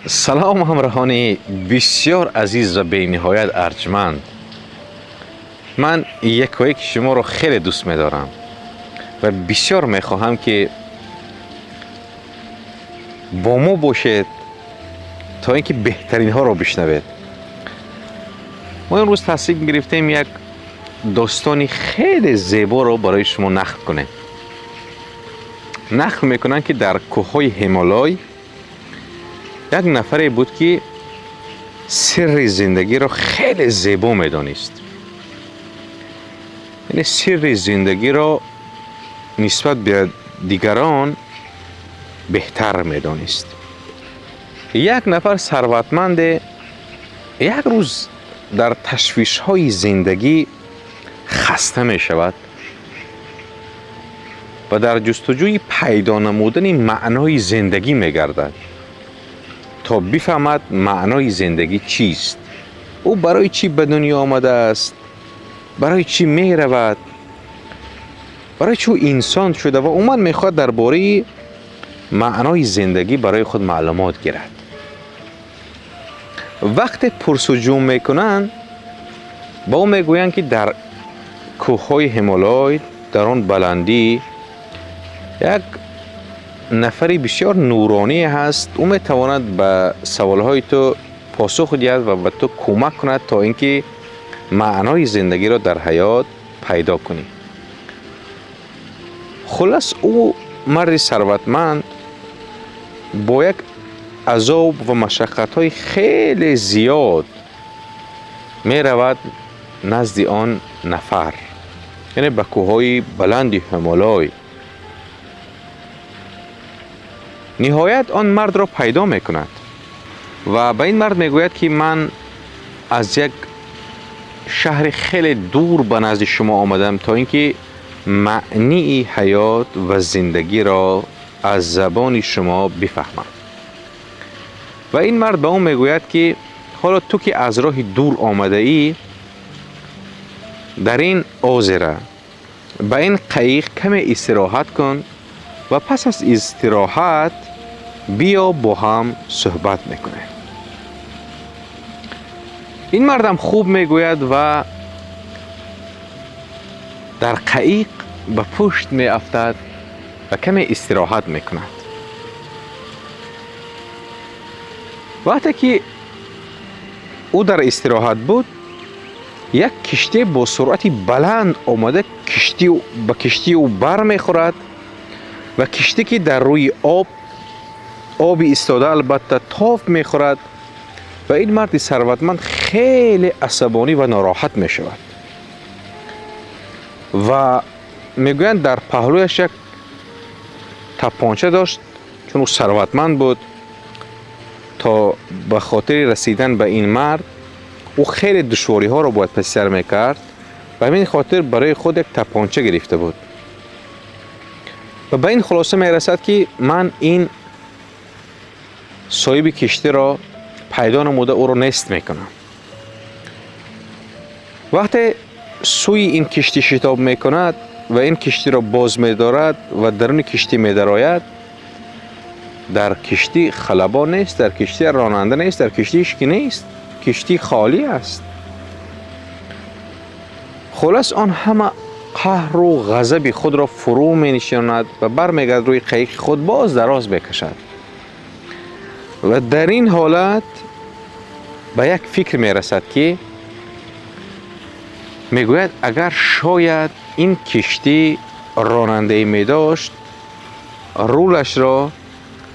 سلام همراهان بسیار عزیز و به نهایت ارجمند. من یک و یک شما رو خیلی دوست می‌دارم و بسیار می‌خواهم که با ما باشید تا اینکه بهترین ها رو بشنوید. ما امروز تصمیم گرفتیم یک داستانی خیلی زیبا رو برای شما نقل کنیم. نقل میکنن که در کوههای هیمالای یک نفری بود که سر زندگی را خیلی زیبا میدانست. یعنی سر زندگی را نسبت به دیگران بهتر میدانست. یک نفر ثروتمند یک روز در تشویش های زندگی خسته می شود و در جستجوی پیدا نمودن معنای زندگی می گردد تا بفهمد معنای زندگی چیست. او برای چی به دنیا آمده است، برای چی می رود، برای چی انسان شده و اومد می خواد درباره معنای زندگی برای خود معلومات گیرد. وقت پرسجو میکنن با او میگویند که در کوههای هیمالای در آن بلندی یک نفری بسیار نورانی هست. او میتواند به سوالهای تو پاسخ دهد و به تو کمک کند تا اینکه معنای زندگی را در حیات پیدا کنی. خلاص او مرد ثروتمند با یک عذاب و مشقت‌های خیلی زیاد می رود نزد آن نفر، یعنی به کوههای بلند هیمالای. نهایت آن مرد را پیدا می کند و به این مرد می گوید که من از یک شهر خیلی دور به نزد شما آمدم تا اینکه معنی حیات و زندگی را از زبان شما بفهمم. و این مرد به اون میگوید که حالا تو که از راه دور آمده ای، در این آذره به این قایق کمی استراحت کن و پس از استراحت بیا با هم صحبت میکنه. این مردم خوب میگوید و در قایق به پشت می افتد و کمی استراحت میکند. وقتی که او در استراحت بود، یک کشتی با سرعت بلند آمده به کشتی او بر میخورد و کشتی که در روی آب ایستاده البته تاف میخورد و این مرد ثروتمند خیلی عصبانی و ناراحت میشود و میگویند در پهلویش یک تپانچه داشت، چون او ثروتمند بود. تا به خاطر رسیدن به این مرد او خیلی دشواری ها را باید پس سر میکرد و همین خاطر برای خود یک تپانچه گرفته بود و به این خلاصه میرسد که من این صاحب کشتی را پیدا نموده او را نیست میکنم. وقتی سوی این کشتی شتاب میکند و این کشتی را باز میدارد و درون کشتی میدراید، در کشتی خلبان نیست، در کشتی راننده نیست، در کشتی هیچکی نیست، کشتی خالی است. خلاص آن همه قهر و غضب خود را فرو می نشاند و برمیگرد روی قایق خود باز دراز بکشد و در این حالت به یک فکر می رسد که می گوید اگر شاید این کشتی راننده می داشت، رولش را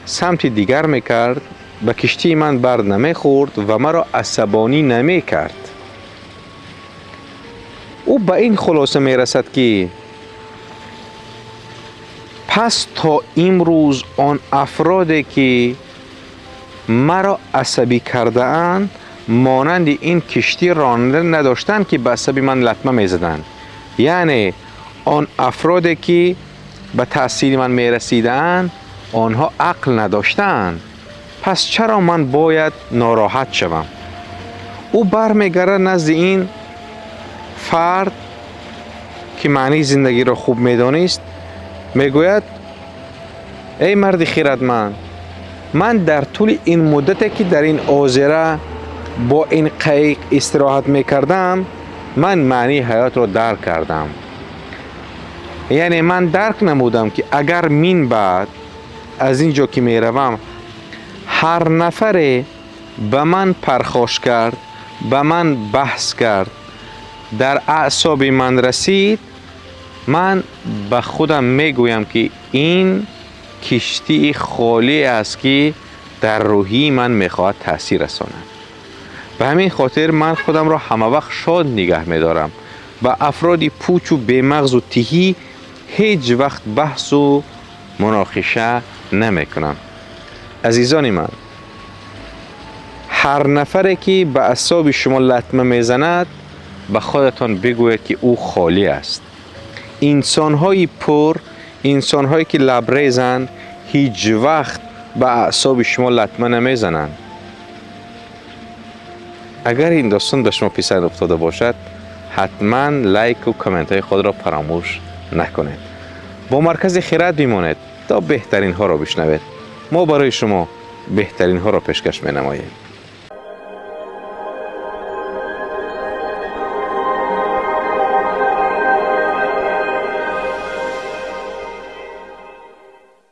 سمت دیگر می کرد، به کشتی من بر نمی خورد و مرا عصبانی نمی کرد. او به این خلاصه می رسد که پس تا امروز آن افرادی که مرا عصبی کرده اند مانند این کشتی راننده نداشتند که به عصبی من لطمه می زدند. یعنی آن افرادی که به تحصیل من می رسیدند آنها عقل نداشتند، پس چرا من باید ناراحت شوم؟ او برمیگرد نزد این فرد که معنی زندگی را خوب میدانست، میگوید ای مرد خیرتمند، من در طول این مدتی که در این آذره با این قایق استراحت میکردم، من معنی حیات رو درک کردم. یعنی من درک نمودم که اگر من بعد از اینجا که میروم هر نفر به من پرخاش کرد، به من بحث کرد، در اعصاب من رسید، من به خودم میگویم که این کشتی خالی است که در روحی من میخواهد تاثیر رساند. به همین خاطر من خودم را همه وقت شاد نگه میدارم. با افرادی پوچ و بیمغز و تهی هیچ وقت بحث و مناقشه نمی کنم. عزیزان من، هر نفری که به اعصاب شما لطمه میزند، به خودتان بگوید که او خالی است. انسان‌های پر، انسان‌هایی که لبریزند، هیچ وقت به اعصاب شما لطمه نمیزنند. اگر این داستان به شما پسند افتاده باشد، حتما لایک و کامنت های خود را فراموش نکنید. با مرکز خیرات بمانید تا بهترین ها را بشنوید. ما برای شما بهترین ها را پیشکش می نماییم.